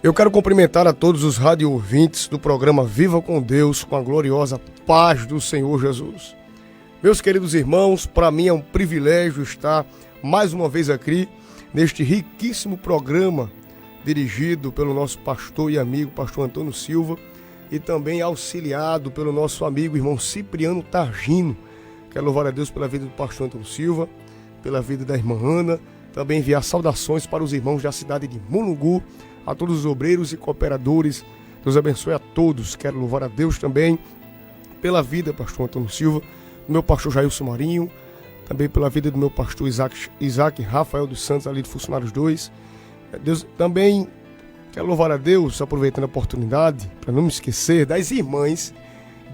Eu quero cumprimentar a todos os rádio ouvintes do programa Viva com Deus, com a gloriosa paz do Senhor Jesus. Meus queridos irmãos, para mim é um privilégio estar mais uma vez aqui neste riquíssimo programa dirigido pelo nosso pastor e amigo, pastor Antônio Silva, e também auxiliado pelo nosso amigo, irmão Cipriano Targino. Quero louvar a Deus pela vida do pastor Antônio Silva, pela vida da irmã Ana, também enviar saudações para os irmãos da cidade de Mulungu, a todos os obreiros e cooperadores. Deus abençoe a todos. Quero louvar a Deus também pela vida do pastor Antônio Silva, do meu pastor Jailson Marinho, também pela vida do meu pastor Isaac Rafael dos Santos, ali de Funcionários 2. Deus também quero louvar a Deus, aproveitando a oportunidade, para não me esquecer das irmãs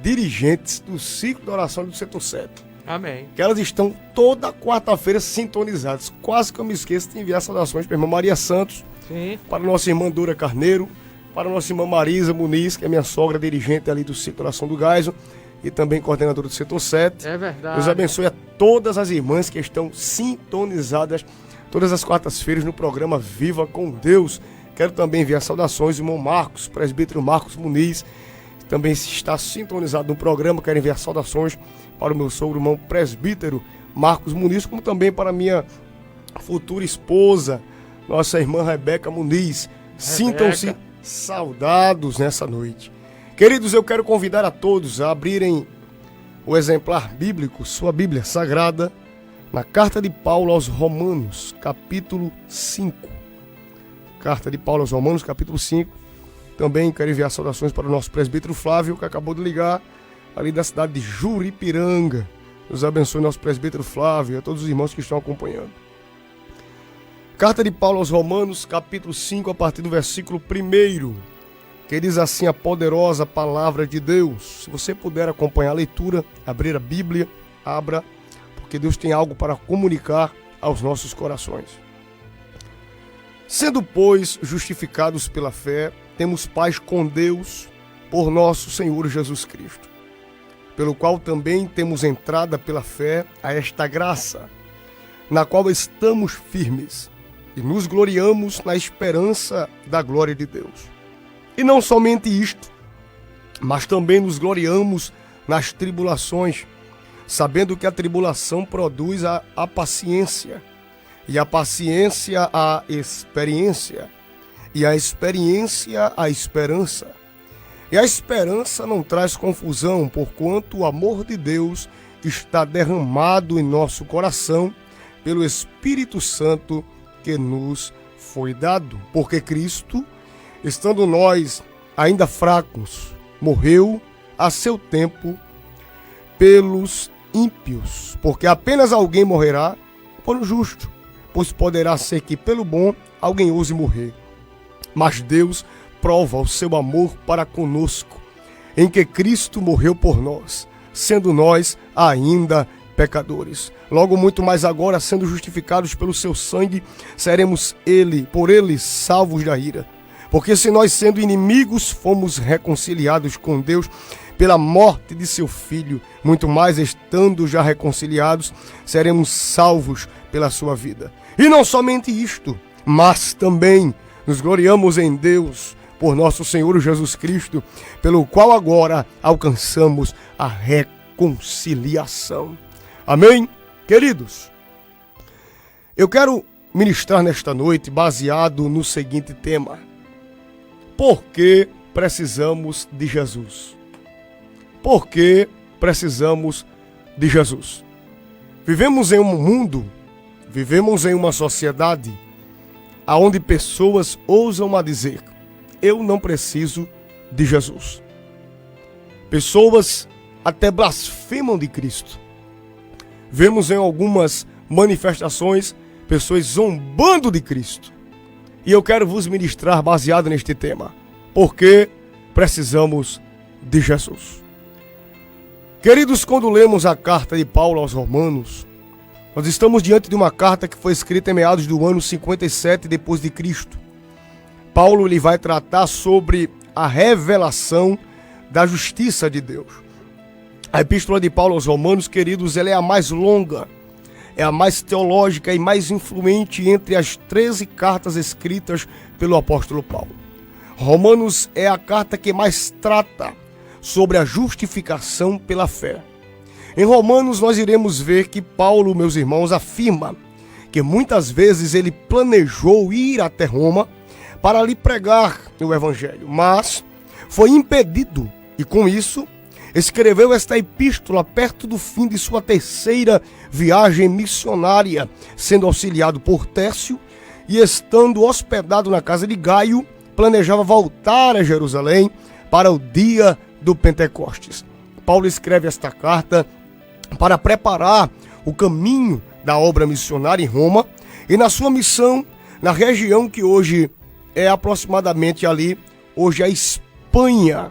dirigentes do ciclo de oração do setor 7. Amém. Que elas estão toda quarta-feira sintonizadas. Quase que eu me esqueço de enviar saudações para a irmã Maria Santos, Sim. para a nossa irmã Dora Carneiro, para a nossa irmã Marisa Muniz, que é minha sogra, dirigente ali do ciclo de oração do Gaiso, e também coordenadora do setor 7. É verdade. Deus abençoe a todas as irmãs que estão sintonizadas todas as quartas-feiras no programa Viva com Deus. Quero também enviar saudações ao irmão Marcos, presbítero Marcos Muniz, que também está sintonizado no programa. Quero enviar saudações para o meu sogro, irmão presbítero Marcos Muniz, como também para a minha futura esposa, nossa irmã Rebeca Muniz. Sintam-se saudados nessa noite. Queridos, eu quero convidar a todos a abrirem o exemplar bíblico, sua Bíblia Sagrada, na Carta de Paulo aos Romanos, capítulo 5. Carta de Paulo aos Romanos, capítulo 5. Também quero enviar saudações para o nosso presbítero Flávio, que acabou de ligar, ali da cidade de Juripiranga. Deus abençoe nosso presbítero Flávio e a todos os irmãos que estão acompanhando. Carta de Paulo aos Romanos, capítulo 5, a partir do versículo 1, que diz assim a poderosa palavra de Deus. Se você puder acompanhar a leitura, abrir a Bíblia, abra, porque Deus tem algo para comunicar aos nossos corações. Sendo, pois, justificados pela fé, temos paz com Deus por nosso Senhor Jesus Cristo, pelo qual também temos entrada pela fé a esta graça, na qual estamos firmes e nos gloriamos na esperança da glória de Deus. E não somente isto, mas também nos gloriamos nas tribulações, sabendo que a tribulação produz a paciência, e a paciência a experiência, e a experiência a esperança. E a esperança não traz confusão, porquanto o amor de Deus está derramado em nosso coração pelo Espírito Santo que nos foi dado. Porque Cristo, estando nós ainda fracos, morreu a seu tempo pelos ímpios, porque apenas alguém morrerá por um justo, pois poderá ser que pelo bom alguém ouse morrer. Mas Deus prova o seu amor para conosco, em que Cristo morreu por nós, sendo nós ainda pecadores. Logo muito mais agora, sendo justificados pelo seu sangue, seremos por ele salvos da ira. Porque se nós, sendo inimigos, fomos reconciliados com Deus pela morte de seu Filho, muito mais estando já reconciliados, seremos salvos pela sua vida. E não somente isto, mas também nos gloriamos em Deus por nosso Senhor Jesus Cristo, pelo qual agora alcançamos a reconciliação. Amém? Queridos, eu quero ministrar nesta noite baseado no seguinte tema: por que precisamos de Jesus? Por que precisamos de Jesus? Vivemos em um mundo, vivemos em uma sociedade onde pessoas ousam a dizer: eu não preciso de Jesus. Pessoas até blasfemam de Cristo. Vemos em algumas manifestações pessoas zombando de Cristo. E eu quero vos ministrar baseado neste tema: por que precisamos de Jesus? Queridos, quando lemos a carta de Paulo aos Romanos, nós estamos diante de uma carta que foi escrita em meados do ano 57 depois de Cristo. Paulo ele vai tratar sobre a revelação da justiça de Deus. A epístola de Paulo aos Romanos, queridos, ela é a mais longa, é a mais teológica e mais influente entre as 13 cartas escritas pelo apóstolo Paulo. Romanos é a carta que mais trata sobre a justificação pela fé. Em Romanos nós iremos ver que Paulo, meus irmãos, afirma que muitas vezes ele planejou ir até Roma para lhe pregar o evangelho, mas foi impedido e com isso escreveu esta epístola perto do fim de sua terceira viagem missionária, sendo auxiliado por Tércio e estando hospedado na casa de Gaio, planejava voltar a Jerusalém para o dia do Pentecostes. Paulo escreve esta carta para preparar o caminho da obra missionária em Roma e na sua missão na região que hoje é aproximadamente ali, hoje a Espanha.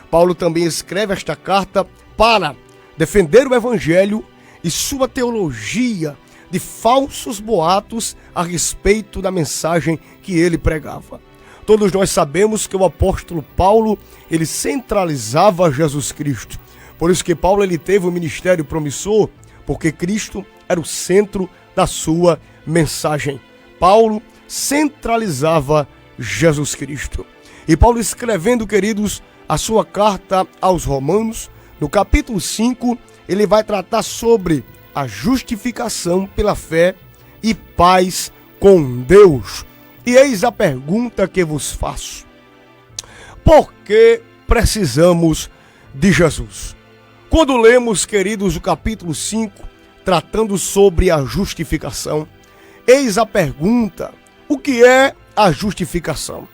Paulo também escreve esta carta para defender o evangelho e sua teologia de falsos boatos a respeito da mensagem que ele pregava. Todos nós sabemos que o apóstolo Paulo, ele centralizava Jesus Cristo. Por isso que Paulo ele teve um ministério promissor, porque Cristo era o centro da sua mensagem. Paulo centralizava Jesus Cristo. E Paulo escrevendo, queridos, a sua carta aos Romanos, no capítulo 5, ele vai tratar sobre a justificação pela fé e paz com Deus. E eis a pergunta que vos faço: por que precisamos de Jesus? Quando lemos, queridos, o capítulo 5, tratando sobre a justificação, eis a pergunta: o que é a justificação?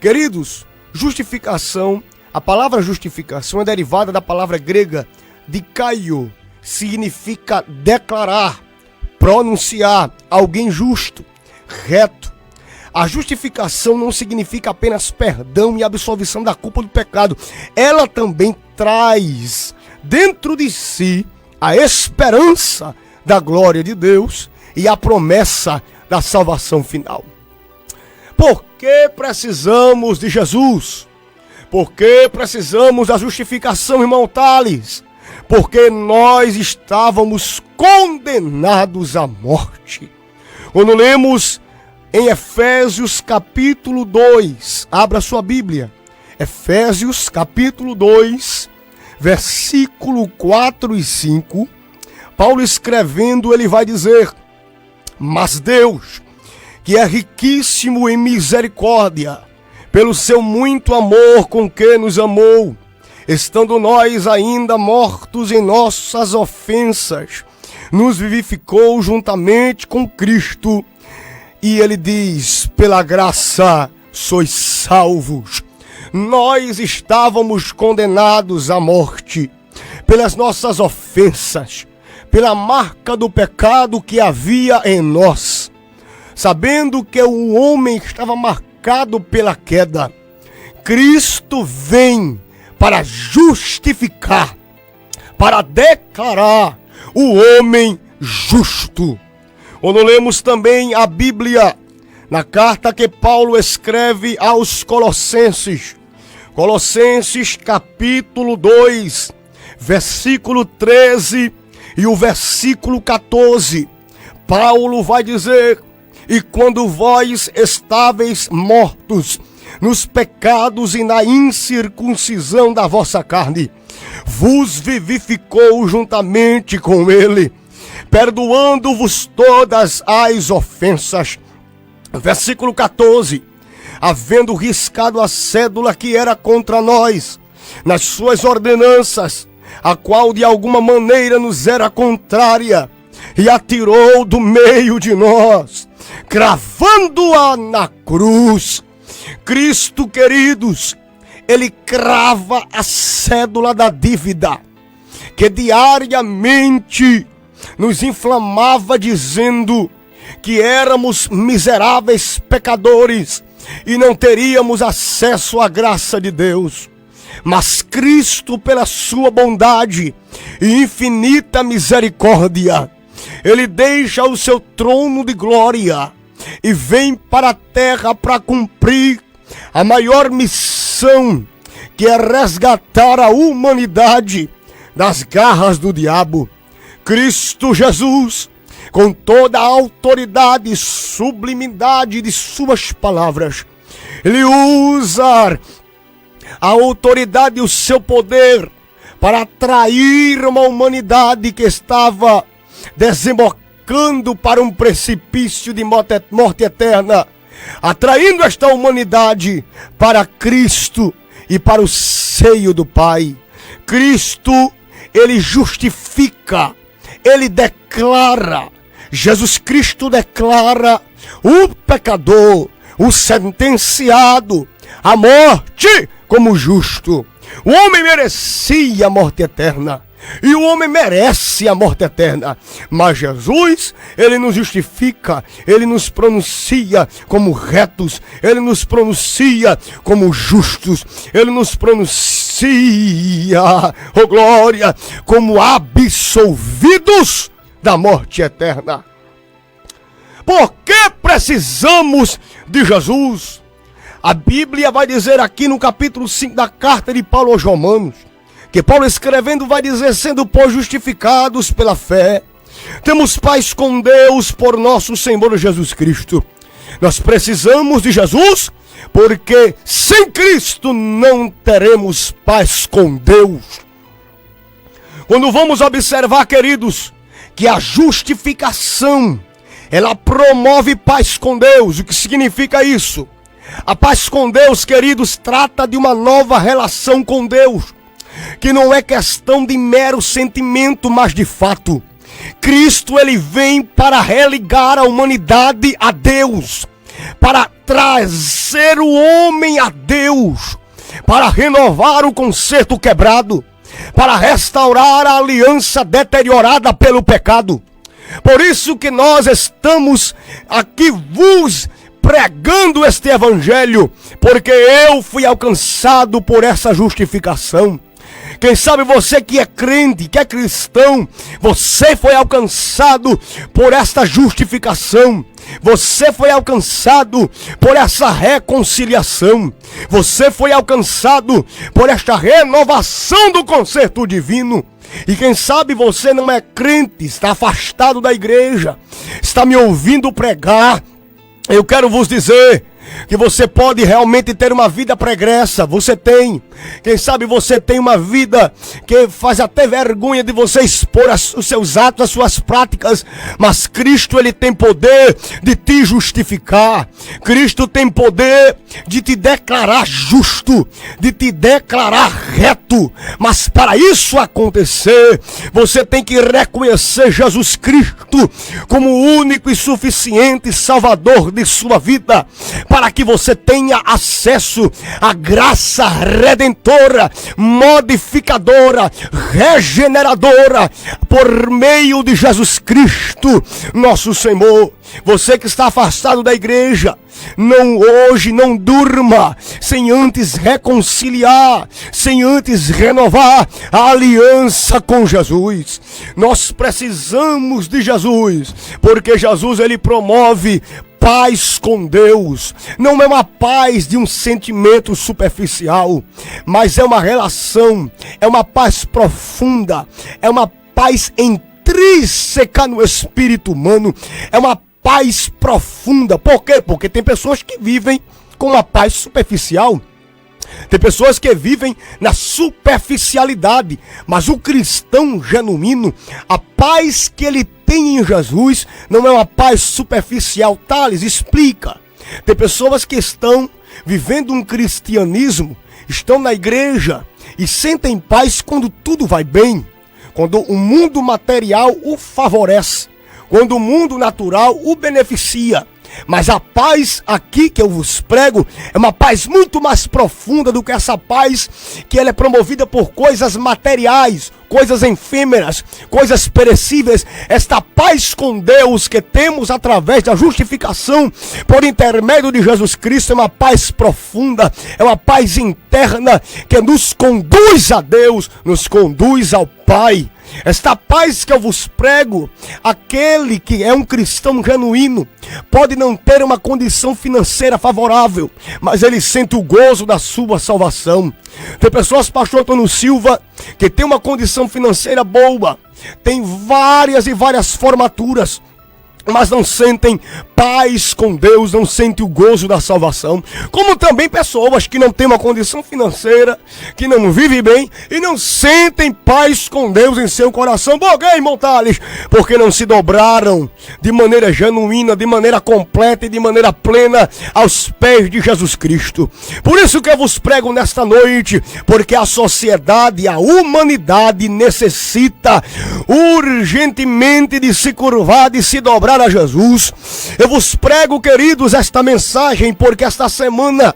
Queridos, justificação, a palavra justificação é derivada da palavra grega dikaio, significa declarar, pronunciar alguém justo, reto. A justificação não significa apenas perdão e absolvição da culpa do pecado. Ela também traz dentro de si a esperança da glória de Deus e a promessa da salvação final. Por que precisamos de Jesus? Por que precisamos da justificação, irmão Thales? Porque nós estávamos condenados à morte. Quando lemos em Efésios capítulo 2, abra sua Bíblia, Efésios capítulo 2, versículo 4 e 5, Paulo escrevendo, ele vai dizer: mas Deus, que é riquíssimo em misericórdia, pelo seu muito amor com que nos amou, estando nós ainda mortos em nossas ofensas, nos vivificou juntamente com Cristo. E ele diz: pela graça sois salvos. Nós estávamos condenados à morte pelas nossas ofensas, pela marca do pecado que havia em nós. Sabendo que o homem estava marcado pela queda, Cristo vem para justificar, para declarar o homem justo. Quando lemos também a Bíblia, na carta que Paulo escreve aos Colossenses, Colossenses capítulo 2, versículo 13 e o versículo 14, Paulo vai dizer: e quando vós estáveis mortos nos pecados e na incircuncisão da vossa carne, vos vivificou juntamente com ele, perdoando-vos todas as ofensas. Versículo 14, havendo riscado a cédula que era contra nós, nas suas ordenanças, a qual de alguma maneira nos era contrária, e a tirou do meio de nós, cravando-a na cruz. Cristo, queridos, ele crava a cédula da dívida, que diariamente nos inflamava, dizendo que éramos miseráveis pecadores e não teríamos acesso à graça de Deus. Mas Cristo, pela sua bondade e infinita misericórdia, ele deixa o seu trono de glória e vem para a terra para cumprir a maior missão, que é resgatar a humanidade das garras do diabo. Cristo Jesus, com toda a autoridade e sublimidade de suas palavras, Ele usa a autoridade e o seu poder para atrair uma humanidade que estava desembocando para um precipício de morte eterna, atraindo esta humanidade para Cristo e para o seio do Pai. Cristo, ele justifica, ele declara, Jesus Cristo declara o pecador, o sentenciado à morte como justo. O homem merecia a morte eterna, e o homem merece a morte eterna, mas Jesus, ele nos justifica, ele nos pronuncia como retos, ele nos pronuncia como justos, ele nos pronuncia, oh glória, como absolvidos da morte eterna. Por que precisamos de Jesus? A Bíblia vai dizer aqui no capítulo 5 da carta de Paulo aos Romanos, que Paulo escrevendo vai dizer: sendo pois justificados pela fé, temos paz com Deus por nosso Senhor Jesus Cristo. Nós precisamos de Jesus, porque sem Cristo não teremos paz com Deus. Quando vamos observar, queridos, que a justificação, ela promove paz com Deus. O que significa isso? A paz com Deus, queridos, trata de uma nova relação com Deus, que não é questão de mero sentimento, mas de fato. Cristo, ele vem para religar a humanidade a Deus, para trazer o homem a Deus, para renovar o concerto quebrado, para restaurar a aliança deteriorada pelo pecado. Por isso que nós estamos aqui vos pregando este evangelho, porque eu fui alcançado por essa justificação. Quem sabe você que é crente, que é cristão, você foi alcançado por esta justificação. Você foi alcançado por essa reconciliação. Você foi alcançado por esta renovação do concerto divino. E quem sabe você não é crente, está afastado da igreja, está me ouvindo pregar. Eu quero vos dizer que você pode realmente ter uma vida pregressa. Você tem. Quem sabe você tem uma vida que faz até vergonha de você expor os seus atos, as suas práticas. Mas Cristo, ele tem poder de te justificar. Cristo tem poder de te declarar justo, de te declarar reto. Mas para isso acontecer, você tem que reconhecer Jesus Cristo como o único e suficiente Salvador de sua vida, para que você tenha acesso à graça redentora, modificadora, regeneradora, por meio de Jesus Cristo, nosso Senhor. Você que está afastado da igreja, hoje não durma sem antes reconciliar, sem antes renovar a aliança com Jesus. Nós precisamos de Jesus, porque Jesus, ele promove paz com Deus. Não é uma paz de um sentimento superficial, mas é uma relação, é uma paz profunda, é uma paz intrínseca no espírito humano, é uma paz profunda. Por quê? Porque tem pessoas que vivem com uma paz superficial. Tem pessoas que vivem na superficialidade, mas o cristão genuíno, a paz que ele tem em Jesus não é uma paz superficial. Tales explica. Tem pessoas que estão vivendo um cristianismo, estão na igreja e sentem paz quando tudo vai bem, quando o mundo material o favorece, quando o mundo natural o beneficia. Mas a paz aqui que eu vos prego é uma paz muito mais profunda do que essa paz que ela é promovida por coisas materiais, coisas efêmeras, coisas perecíveis. Esta paz com Deus que temos através da justificação por intermédio de Jesus Cristo é uma paz profunda, é uma paz interna que nos conduz a Deus, nos conduz ao Pai. Esta paz que eu vos prego, aquele que é um cristão genuíno pode não ter uma condição financeira favorável, mas ele sente o gozo da sua salvação. Tem pessoas, pastor Antônio Silva, que tem uma condição financeira boa, tem várias e várias formaturas, mas não sentem paz com Deus, não sente o gozo da salvação, como também pessoas que não têm uma condição financeira, que não vivem bem e não sentem paz com Deus em seu coração. Por quê, irmão Thales? Porque não se dobraram de maneira genuína, de maneira completa e de maneira plena aos pés de Jesus Cristo. Por isso que eu vos prego nesta noite, porque a sociedade, a humanidade necessita urgentemente de se curvar, de se dobrar a Jesus. Eu vos prego, queridos, esta mensagem, porque esta semana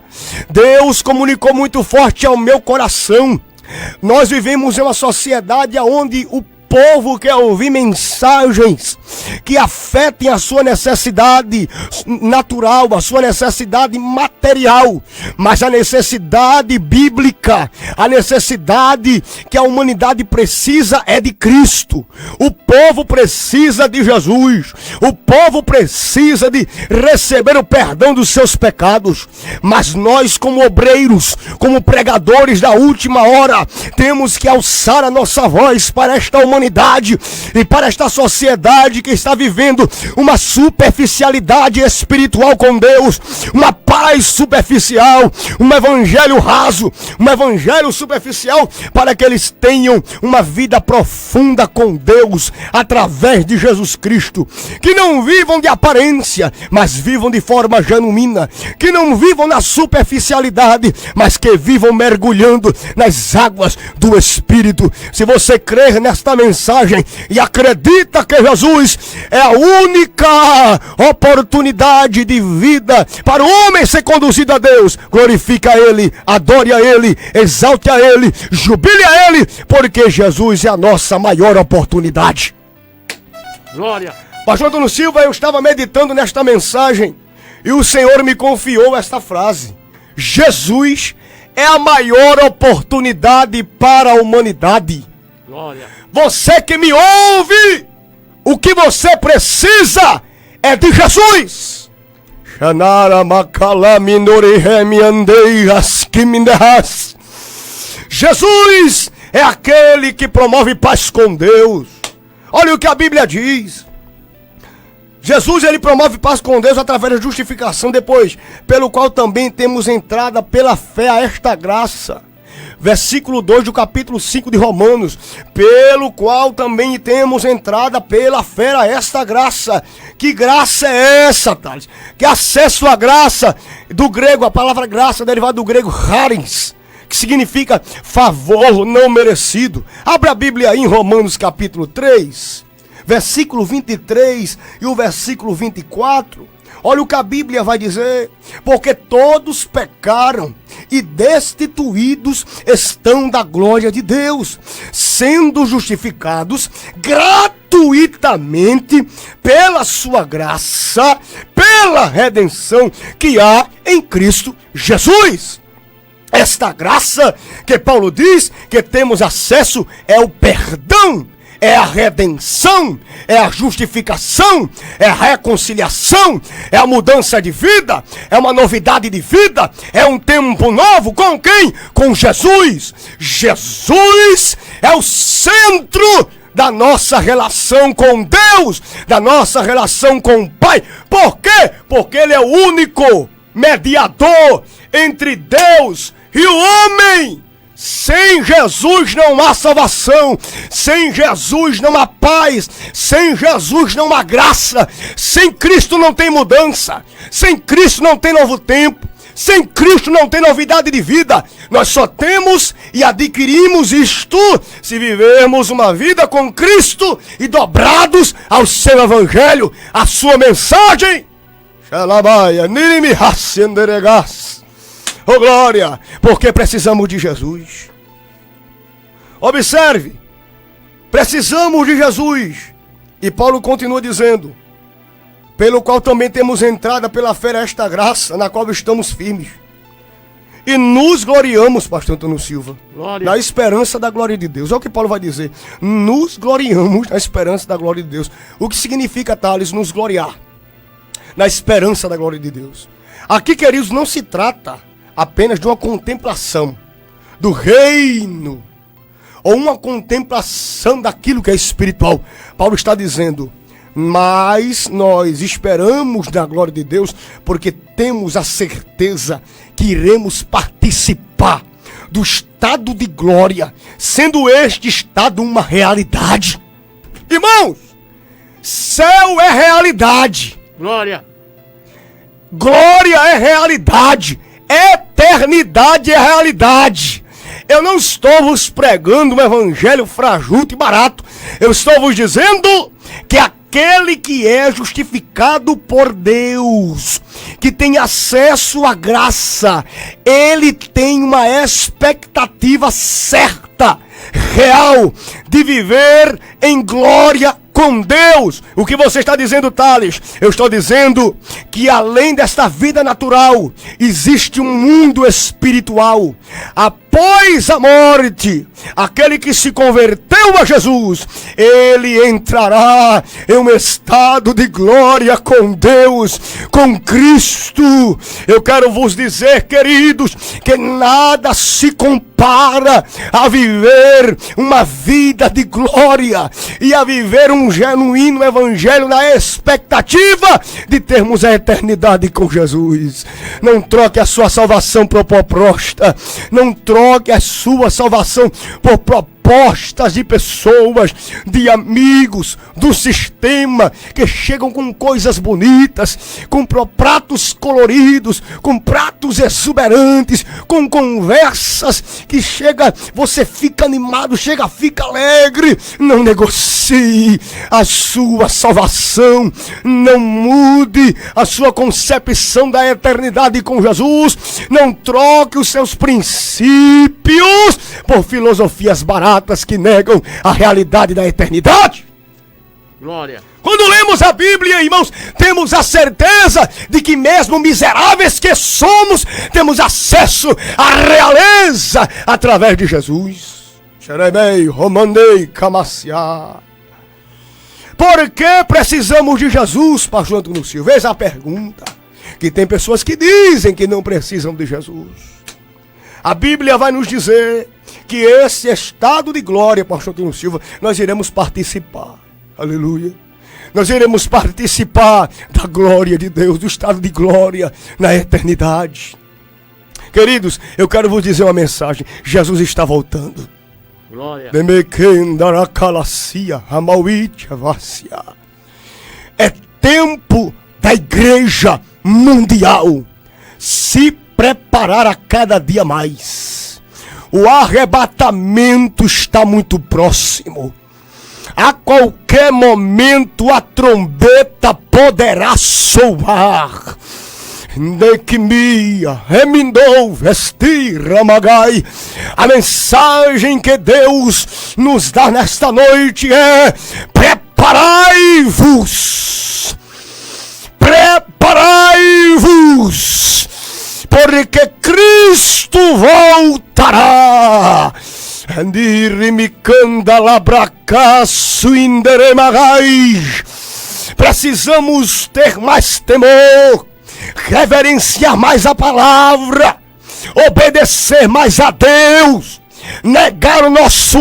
Deus comunicou muito forte ao meu coração. Nós vivemos em uma sociedade onde o povo quer ouvir mensagens que afetem a sua necessidade natural, a sua necessidade material, mas a necessidade bíblica, a necessidade que a humanidade precisa é de Cristo. O povo precisa de Jesus, o povo precisa de receber o perdão dos seus pecados, mas nós, como obreiros, como pregadores da última hora, temos que alçar a nossa voz para esta humanidade e para esta sociedade que está vivendo uma superficialidade espiritual com Deus, uma paz superficial, um evangelho raso, um evangelho superficial, para que eles tenham uma vida profunda com Deus através de Jesus Cristo, que não vivam de aparência, mas vivam de forma genuína, que não vivam na superficialidade, mas que vivam mergulhando nas águas do Espírito. Se você crer nesta mensagem e acredita que Jesus é a única oportunidade de vida para o homem ser conduzido a Deus, glorifica a Ele, adore a Ele, exalte a Ele, jubile a Ele, porque Jesus é a nossa maior oportunidade. Glória! Pastor Antônio Silva, eu estava meditando nesta mensagem e o Senhor me confiou esta frase: Jesus é a maior oportunidade para a humanidade. Glória! Você que me ouve, o que você precisa é de Jesus. Jesus é aquele que promove paz com Deus. Olha o que a Bíblia diz. Jesus, ele promove paz com Deus através da justificação, depois, pelo qual também temos entrada pela fé a esta graça. Versículo 2 do capítulo 5 de Romanos, pelo qual também temos entrada pela fé a esta graça. Que graça é essa, Thales? Que acesso à graça, do grego, a palavra graça derivada do grego charis, que significa favor não merecido. Abra a Bíblia aí em Romanos capítulo 3, versículo 23 e o versículo 24. Olha o que a Bíblia vai dizer: porque todos pecaram e destituídos estão da glória de Deus, sendo justificados gratuitamente pela sua graça, pela redenção que há em Cristo Jesus. Esta graça que Paulo diz que temos acesso é o perdão, é a redenção, é a justificação, é a reconciliação, é a mudança de vida, é uma novidade de vida, é um tempo novo. Com quem? Com Jesus. Jesus é o centro da nossa relação com Deus, da nossa relação com o Pai. Por quê? Porque Ele é o único mediador entre Deus e o homem. Sem Jesus não há salvação, sem Jesus não há paz, sem Jesus não há graça, sem Cristo não tem mudança, sem Cristo não tem novo tempo, sem Cristo não tem novidade de vida. Nós só temos e adquirimos isto se vivermos uma vida com Cristo e dobrados ao seu evangelho, à sua mensagem. Oh glória, porque precisamos de Jesus. Observe, precisamos de Jesus. E Paulo continua dizendo, pelo qual também temos entrada pela fé a esta graça, na qual estamos firmes. E nos gloriamos, pastor Antônio Silva, Glória. na esperança da glória de Deus. Olha o que Paulo vai dizer: nos gloriamos na esperança da glória de Deus. O que significa, Thales, nos gloriar? Na esperança da glória de Deus. Aqui, queridos, não se trata apenas de uma contemplação do reino, ou uma contemplação daquilo que é espiritual. Paulo está dizendo, Mas nós esperamos na glória de Deus, porque temos a certeza que iremos participar do estado de glória, sendo este estado uma realidade. Irmãos, céu é realidade. Glória. Glória é realidade. Eternidade é realidade. Eu não estou vos pregando um evangelho frajuto e barato. Eu estou vos dizendo que aquele que é justificado por Deus, que tem acesso à graça, ele tem uma expectativa certa, real, de viver em glória com Deus. O que você está dizendo, Thales? Eu estou dizendo que além desta vida natural, existe um mundo espiritual. Após a morte, aquele que se converteu a Jesus, ele entrará em um estado de glória com Deus, com Cristo. Eu quero vos dizer, queridos, que nada se compara a viver uma vida de glória e a viver um genuíno evangelho na expectativa de termos a eternidade com Jesus. Não troque a sua salvação por proposta, não troque a sua salvação por propostas de pessoas, de amigos, do sistema, que chegam com coisas bonitas, com pratos coloridos, com pratos exuberantes, com conversas que chega, você fica animado, chega, fica alegre. Não negocie a sua salvação, não mude a sua concepção da eternidade com Jesus, não troque os seus princípios por filosofias baratas que negam a realidade da eternidade. Glória. Quando lemos a Bíblia, irmãos, temos a certeza de que mesmo miseráveis que somos, temos acesso à realeza através de Jesus. Xerebei, Romandei, Camaciá. Por que precisamos de Jesus, pastor Antônio Silva? Veja a pergunta, que tem pessoas que dizem que não precisam de Jesus. A Bíblia vai nos dizer que esse estado de glória, pastor Antônio Silva, nós iremos participar. Aleluia. Nós iremos participar da glória de Deus, do estado de glória na eternidade. Queridos, eu quero vos dizer uma mensagem. Jesus está voltando. Glória. É tempo da igreja mundial se preparar a cada dia mais. O arrebatamento está muito próximo. A qualquer momento a trombeta poderá soar. Nequimia, remindou, vestir, ramagai. A mensagem que Deus nos dá nesta noite é: preparai-vos, preparai-vos, porque Cristo voltará. Precisamos ter mais temor, reverenciar mais a palavra, obedecer mais a Deus, negar o nosso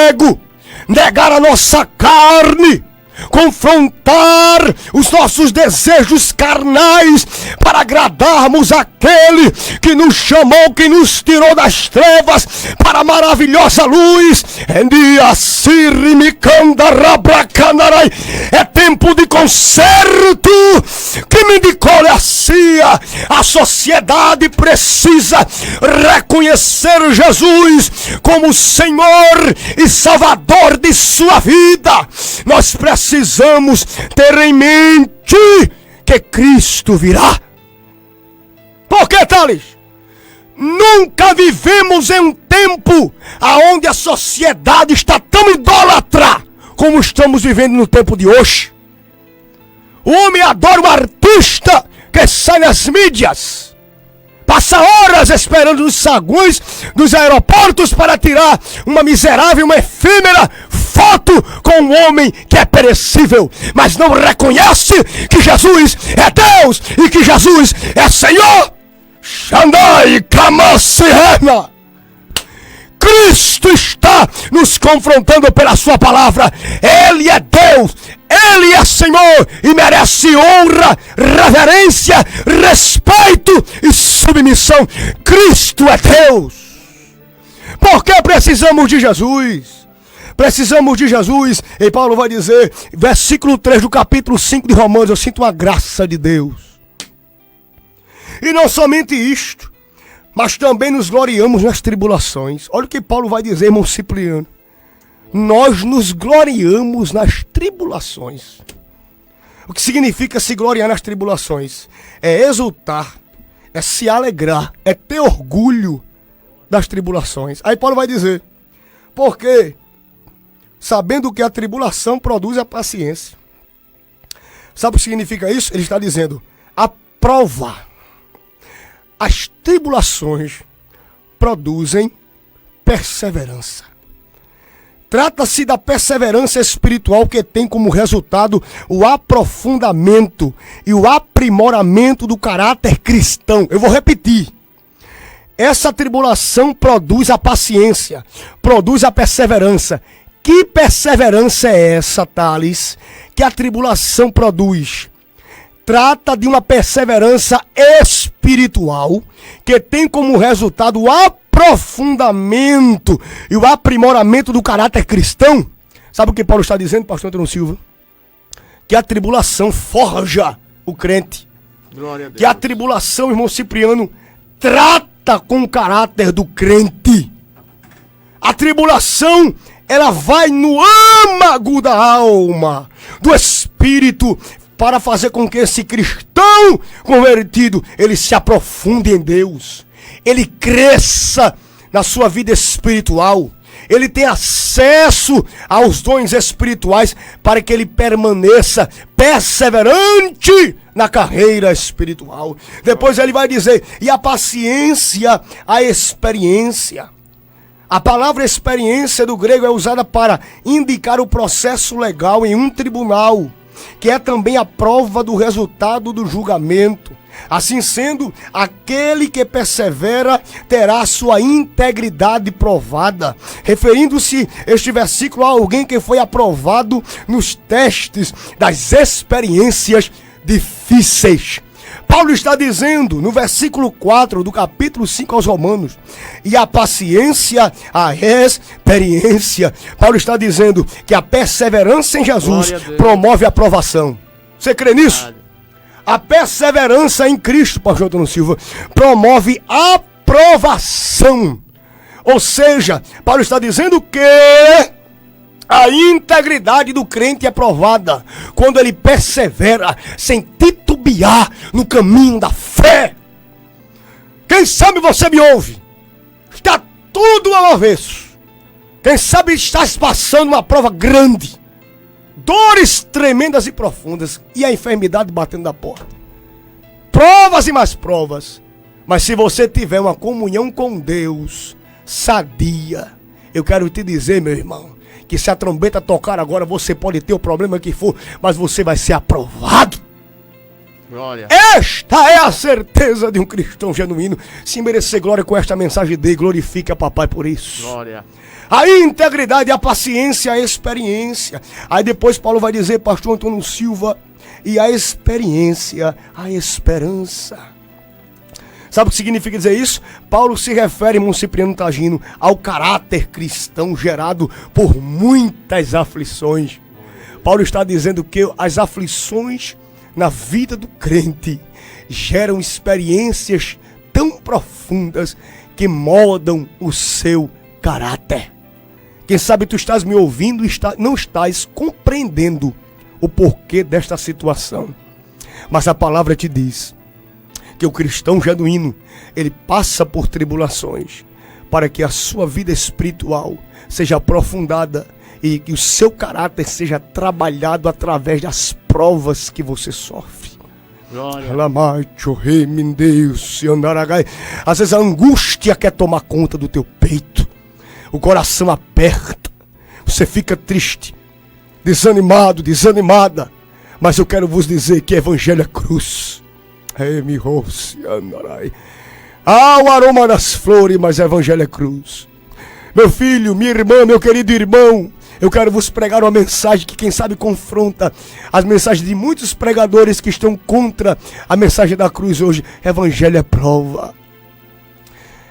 ego, negar a nossa carne, confrontar os nossos desejos carnais para agradarmos aquele que nos chamou, que nos tirou das trevas para a maravilhosa luz. É tempo de conserto. Que me indicou a sociedade precisa reconhecer Jesus como Senhor e Salvador de sua vida. Nós precisamos ter em mente que Cristo virá. Por que, Thales? Nunca vivemos em um tempo onde a sociedade está tão idólatra como estamos vivendo no tempo de hoje. O homem adora o artista que sai nas mídias, passa horas esperando nos saguões dos aeroportos para tirar uma miserável, uma efêmera foto com um homem que é perecível, mas não reconhece que Jesus é Deus e que Jesus é Senhor. Xandai Kamassihena. Cristo está está nos confrontando pela sua palavra. Ele é Deus, Ele é Senhor e merece honra, reverência, respeito e submissão. Cristo é Deus. Por que precisamos de Jesus? Precisamos de Jesus. E Paulo vai dizer, versículo 3 do capítulo 5 de Romanos: eu sinto a graça de Deus. E não somente isto, mas também nos gloriamos nas tribulações. Olha o que Paulo vai dizer, irmão Cipriano. Nós nos gloriamos nas tribulações. O que significa se gloriar nas tribulações? É exultar, é se alegrar, é ter orgulho das tribulações. Aí Paulo vai dizer, porque sabendo que a tribulação produz a paciência. Sabe o que significa isso? Ele está dizendo, a prova, as tribulações produzem perseverança. Trata-se da perseverança espiritual que tem como resultado o aprofundamento e o aprimoramento do caráter cristão. Eu vou repetir. Essa tribulação produz a paciência, produz a perseverança. Que perseverança é essa, Thales, que a tribulação produz? Trata de uma perseverança espiritual que tem como resultado o aprofundamento e o aprimoramento do caráter cristão. Sabe o que Paulo está dizendo, pastor Antônio Silva? Que a tribulação forja o crente. Glória a Deus. Que a tribulação, irmão Cipriano, trata com o caráter do crente. A tribulação, ela vai no âmago da alma, do espírito, para fazer com que esse cristão convertido, ele se aprofunde em Deus, ele cresça na sua vida espiritual, ele tenha acesso aos dons espirituais para que ele permaneça perseverante na carreira espiritual. Depois ele vai dizer, e a paciência, a experiência. A palavra experiência do grego é usada para indicar o processo legal em um tribunal, que é também a prova do resultado do julgamento. Assim sendo, aquele que persevera terá sua integridade provada. Referindo-se este versículo a alguém que foi aprovado nos testes das experiências difíceis. Paulo está dizendo no versículo 4 do capítulo 5 aos Romanos, e a paciência, a experiência. Paulo está dizendo que a perseverança em Jesus promove a aprovação. Você crê nisso? A perseverança em Cristo, pastor Antônio Silva, promove aprovação. Ou seja, Paulo está dizendo que a integridade do crente é provada quando ele persevera sem titubear no caminho da fé. Quem sabe você me ouve? Está tudo ao avesso. Quem sabe estás passando uma prova grande, dores tremendas e profundas, e a enfermidade batendo na porta. Provas e mais provas. Mas se você tiver uma comunhão com Deus sadia, eu quero te dizer, meu irmão, que se a trombeta tocar agora, você pode ter o problema que for, mas você vai ser aprovado. Glória. Esta é a certeza de um cristão genuíno. Se merecer glória com esta mensagem, dê, glorifique a papai por isso. Glória. A integridade, a paciência, a experiência. Aí depois Paulo vai dizer, pastor Antônio Silva, e a experiência, a esperança. Sabe o que significa dizer isso? Paulo se refere, irmão Cipriano Tagino, ao caráter cristão gerado por muitas aflições. Paulo está dizendo que as aflições na vida do crente geram experiências tão profundas que moldam o seu caráter. Quem sabe tu estás me ouvindo e não estás compreendendo o porquê desta situação. Mas a palavra te diz que o cristão genuíno, ele passa por tribulações para que a sua vida espiritual seja aprofundada e que o seu caráter seja trabalhado através das provas que você sofre. Às vezes a angústia quer tomar conta do teu peito, o coração aperta, você fica triste, desanimado, desanimada, mas eu quero vos dizer que evangelho é cruz. O aroma das flores, mas o evangelho é cruz. Meu filho, minha irmã, meu querido irmão, eu quero vos pregar uma mensagem que quem sabe confronta as mensagens de muitos pregadores que estão contra a mensagem da cruz hoje. Evangelho é prova.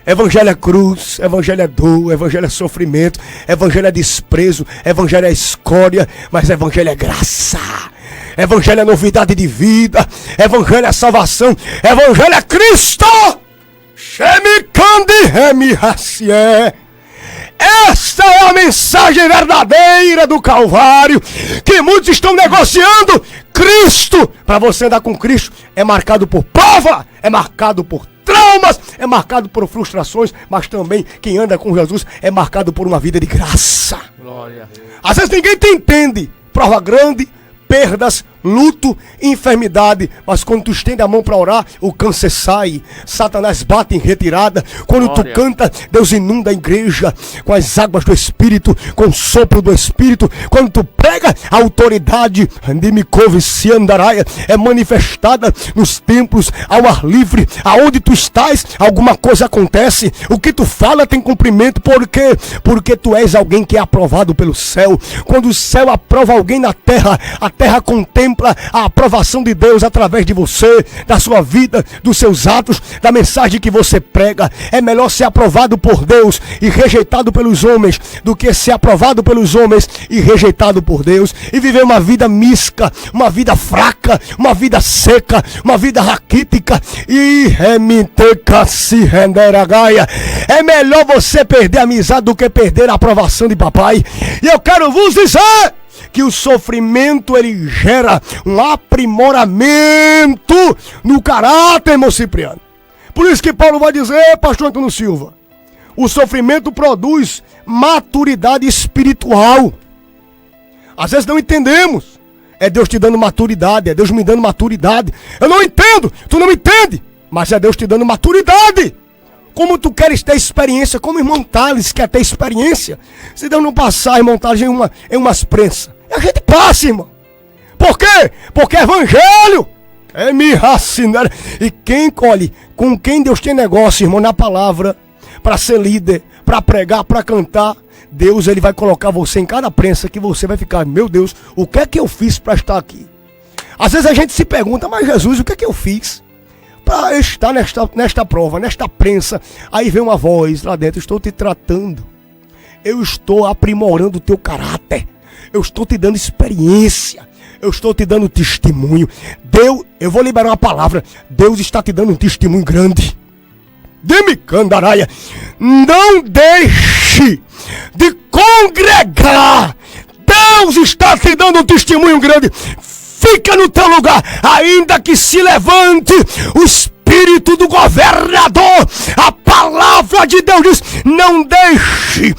Evangelho é cruz, evangelho é dor, evangelho é sofrimento, evangelho é desprezo, evangelho é escória, mas evangelho é graça. Evangelho é novidade de vida, evangelho é salvação, evangelho é Cristo. Esta é a mensagem verdadeira do Calvário, que muitos estão negociando. Cristo, para você andar com Cristo, é marcado por prova, é marcado por traumas, é marcado por frustrações, mas também quem anda com Jesus é marcado por uma vida de graça. Glória. Às vezes ninguém te entende, prova grande, perdas, luto, enfermidade, mas quando tu estende a mão para orar, o câncer sai, Satanás bate em retirada. Quando tu canta, Deus inunda a igreja com as águas do Espírito, com o sopro do Espírito. Quando tu prega, a autoridade é manifestada nos templos, ao ar livre. Aonde tu estás, alguma coisa acontece. O que tu fala tem cumprimento. Por quê? Porque tu és alguém que é aprovado pelo céu. Quando o céu aprova alguém na terra, a terra contempla a aprovação de Deus através de você, da sua vida, dos seus atos, da mensagem que você prega. É melhor ser aprovado por Deus e rejeitado pelos homens do que ser aprovado pelos homens e rejeitado por Deus e viver uma vida mística, uma vida fraca, uma vida seca, uma vida raquítica. É melhor você perder a amizade do que perder a aprovação de papai. E eu quero vos dizer que o sofrimento ele gera um aprimoramento no caráter, irmão Cipriano. Por isso que Paulo vai dizer, pastor Antônio Silva, o sofrimento produz maturidade espiritual. Às vezes não entendemos. É Deus te dando maturidade, é Deus me dando maturidade. Eu não entendo, tu não entende, mas é Deus te dando maturidade. Como tu queres ter experiência, como o irmão Thales quer ter experiência. Se Deus não passar, irmão Thales, em umas prensas, a gente passa, irmão. Por quê? Porque é evangelho. É me racinar. E quem colhe, com quem Deus tem negócio, irmão, na palavra, para ser líder, para pregar, para cantar, Deus ele vai colocar você em cada prensa que você vai ficar, meu Deus, o que é que eu fiz para estar aqui? Às vezes a gente se pergunta, mas Jesus, o que é que eu fiz para estar nesta prova, nesta prensa? Aí vem uma voz lá dentro, estou te tratando, eu estou aprimorando o teu caráter, eu estou te dando experiência, eu estou te dando testemunho. Deus, eu vou liberar uma palavra, Deus está te dando um testemunho grande. Demi Candaraia, não deixe de congregar, Deus está te dando um testemunho grande. Fica no teu lugar, ainda que se levante o espírito do governador. A palavra de Deus diz, não deixe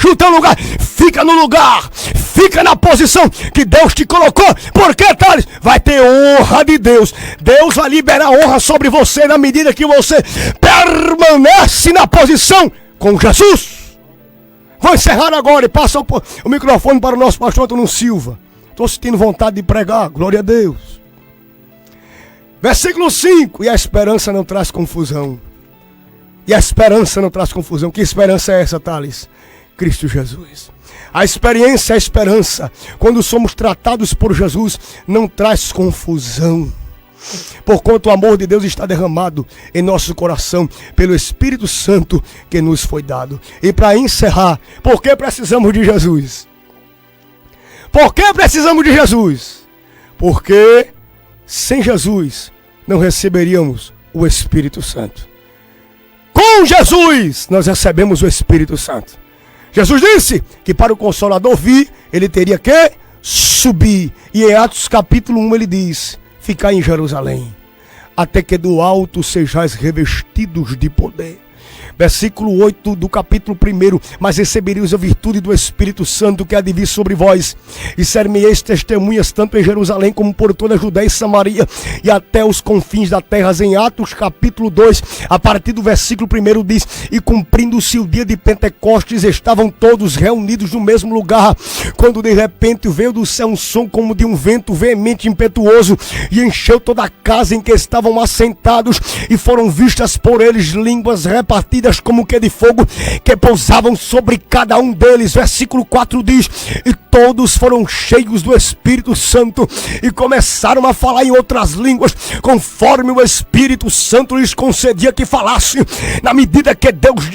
o teu lugar. Fica no lugar, fica na posição que Deus te colocou. Porque, Thales, vai ter honra de Deus. Deus vai liberar honra sobre você na medida que você permanece na posição com Jesus. Vou encerrar agora e passo o microfone para o nosso pastor Antônio Silva. Estou sentindo vontade de pregar, glória a Deus. Versículo 5, e a esperança não traz confusão. E a esperança não traz confusão. Que esperança é essa, Thales? Cristo Jesus. A experiência, a esperança, quando somos tratados por Jesus, não traz confusão. Porquanto o amor de Deus está derramado em nosso coração pelo Espírito Santo que nos foi dado. E para encerrar, por que precisamos de Jesus? Por que precisamos de Jesus? Porque sem Jesus não receberíamos o Espírito Santo. Com Jesus nós recebemos o Espírito Santo. Jesus disse que para o Consolador vir, ele teria que subir. E em Atos capítulo 1 ele diz, ficai em Jerusalém, até que do alto sejais revestidos de poder. Versículo 8 do capítulo 1. Mas recebereis a virtude do Espírito Santo que há de vir sobre vós, e ser-me-eis testemunhas tanto em Jerusalém como por toda a Judéia e Samaria e até os confins da terra. Em Atos capítulo 2, a partir do versículo 1 diz, e cumprindo-se o dia de Pentecostes, estavam todos reunidos no mesmo lugar, quando de repente veio do céu um som como de um vento veemente e impetuoso, e encheu toda a casa em que estavam assentados, e foram vistas por eles línguas repartidas brasas como que de fogo, que pousavam sobre cada um deles. Versículo 4 diz: e todos foram cheios do Espírito Santo e começaram a falar em outras línguas, conforme o Espírito Santo lhes concedia que falasse. Na medida que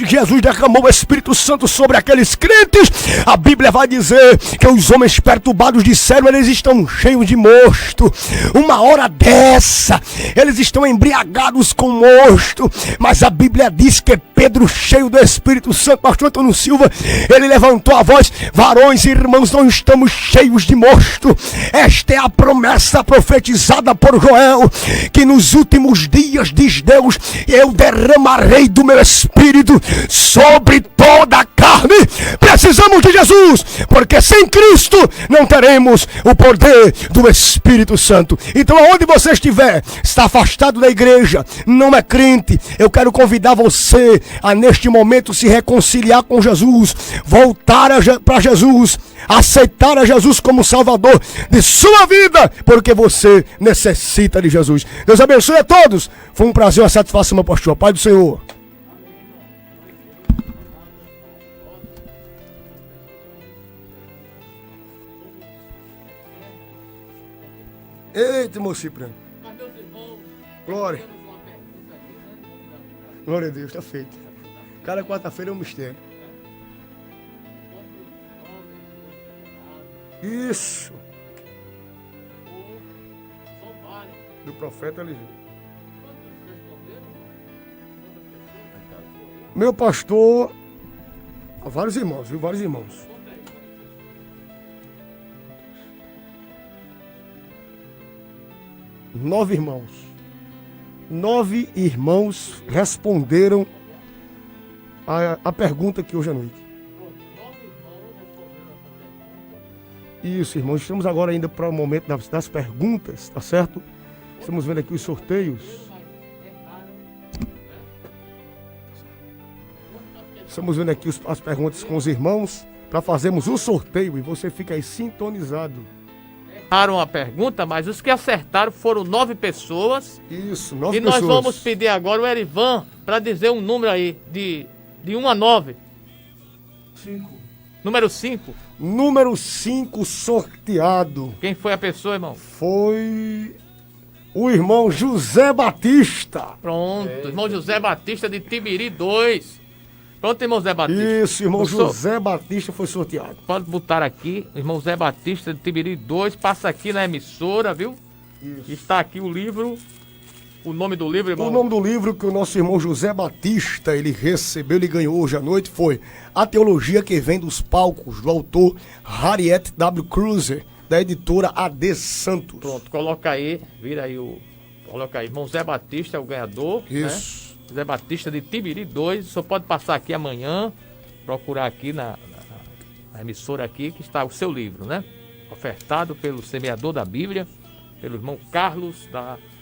Jesus derramou o Espírito Santo sobre aqueles crentes, a Bíblia vai dizer que os homens perturbados disseram: eles estão cheios de mosto. Uma hora dessa, eles estão embriagados com mosto. Mas a Bíblia diz que Pedro, cheio do Espírito Santo, pastor Antônio Silva, ele levantou a voz: varões e irmãos, não estamos cheios de mosto. Esta é a promessa profetizada por Joel, que nos últimos dias, diz Deus, eu derramarei do meu Espírito sobre toda a carne. Precisamos de Jesus, porque sem Cristo não teremos o poder do Espírito Santo. Então, aonde você estiver, está afastado da igreja, não é crente, eu quero convidar você a neste momento se reconciliar com Jesus, voltar para Jesus, aceitar a Jesus como Salvador de sua vida, porque você necessita de Jesus. Deus abençoe a todos. Foi um prazer, uma satisfação, meu pastor. Pai do Senhor. Eita, irmão Cipriano. Glória. Glória a Deus, está feito. Cada quarta-feira é um mistério. Isso. Do profeta Eliseu. Meu pastor, vários irmãos, viu? Vários irmãos. Nove irmãos. 9 irmãos responderam a pergunta aqui hoje à noite. Isso, irmãos. Estamos agora ainda para o momento das perguntas, tá certo? Estamos vendo aqui os sorteios. Estamos vendo aqui as perguntas com os irmãos para fazermos o sorteio e você fica aí sintonizado. Erraram a pergunta, mas os que acertaram foram 9 pessoas. Isso, 9 pessoas. E nós vamos pedir agora o Erivan para dizer um número aí de 1 a 9. 5. Número 5. Número 5 sorteado. Quem foi a pessoa, irmão? Foi o irmão José Batista. Pronto, irmão José Batista de Tibiri 2. Pronto, irmão Zé Batista. Isso, irmão José Batista foi sorteado. Pode botar aqui, irmão Zé Batista de Tibiri 2. Passa aqui na emissora, viu? Isso. Está aqui o livro. O nome do livro, irmão? O nome do livro que o nosso irmão José Batista, ele recebeu, ele ganhou hoje à noite, foi A Teologia que Vem dos Palcos, do autor Harriet W. Cruiser, da editora AD Santos. Pronto, coloca aí, vira aí o... Coloca aí, irmão Zé Batista é o ganhador. Isso. Né? Zé Batista de Tibiri 2, só pode passar aqui amanhã, procurar aqui na emissora aqui, que está o seu livro, né? Ofertado pelo semeador da Bíblia, pelo irmão Carlos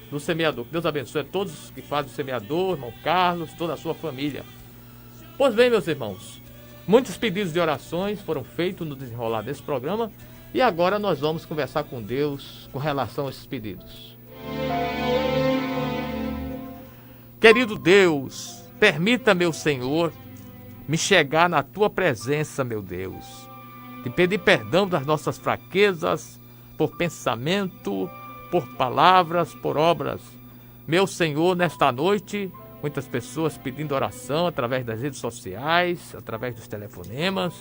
do semeador. Que Deus abençoe a todos que fazem o semeador, irmão Carlos, toda a sua família. Pois bem, meus irmãos, muitos pedidos de orações foram feitos no desenrolar desse programa e agora nós vamos conversar com Deus com relação a esses pedidos. Querido Deus, permita, meu Senhor, me chegar na Tua presença, meu Deus. Te pedir perdão das nossas fraquezas, por pensamento, por palavras, por obras. Meu Senhor, nesta noite, muitas pessoas pedindo oração através das redes sociais, através dos telefonemas.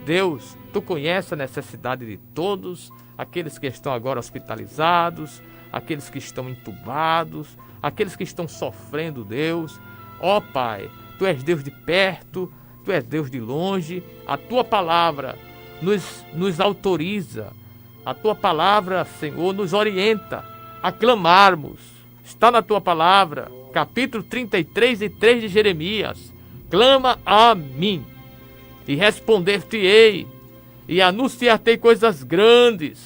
Deus, Tu conheces a necessidade de todos, aqueles que estão agora hospitalizados, aqueles que estão entubados, aqueles que estão sofrendo, Deus. Ó Pai, Tu és Deus de perto, Tu és Deus de longe. A Tua palavra nos autoriza. A Tua palavra, Senhor, nos orienta a clamarmos. Está na Tua palavra, capítulo 33 e 3 de Jeremias. Clama a mim, e responder-te-ei, e anunciar-te coisas grandes,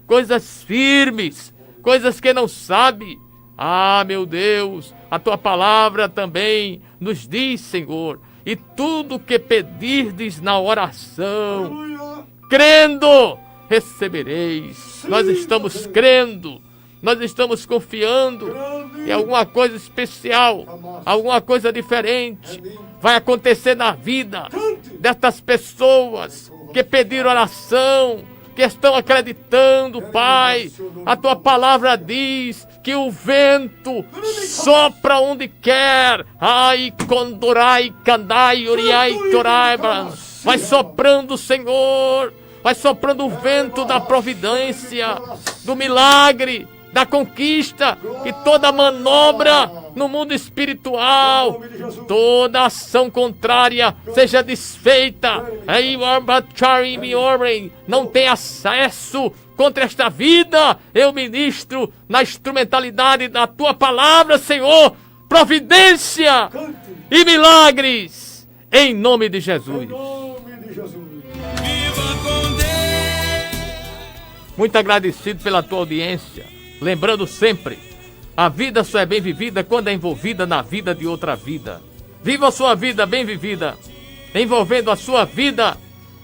coisas firmes, coisas que não sabe. Ah, meu Deus, a Tua palavra também nos diz, Senhor, e tudo que pedirdes na oração, crendo, recebereis. Sim, nós estamos crendo nós estamos confiando em alguma coisa especial, alguma coisa diferente vai acontecer na vida destas pessoas que pediram oração, que estão acreditando, Pai. A tua palavra diz que o vento sopra onde quer. Ai, condorai, candai, oriai, toraibra. Vai soprando, Senhor. Vai soprando o vento da providência, do milagre, da conquista, e toda manobra no mundo espiritual, toda ação contrária seja desfeita. Não tem acesso contra esta vida. Eu ministro na instrumentalidade da tua palavra, Senhor, providência e milagres, em nome de Jesus. Muito agradecido pela tua audiência. Lembrando sempre, a vida só é bem vivida quando é envolvida na vida de outra vida. Viva a sua vida bem vivida, envolvendo a sua vida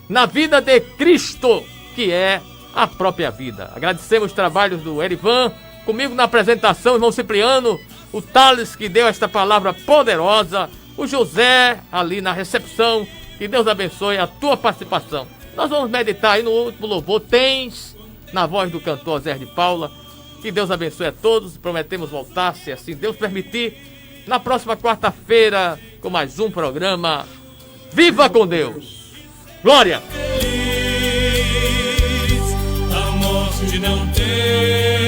na vida de Cristo, que é a própria vida. Agradecemos os trabalhos do Erivan, comigo na apresentação, irmão Cipriano, o Thales, que deu esta palavra poderosa, o José ali na recepção. Que Deus abençoe a tua participação. Nós vamos meditar aí no último louvor, Tens, na voz do cantor Zé de Paula. Que Deus abençoe a todos. Prometemos voltar, se assim Deus permitir, na próxima quarta-feira, com mais um programa Viva com Deus. Glória! A morte não tem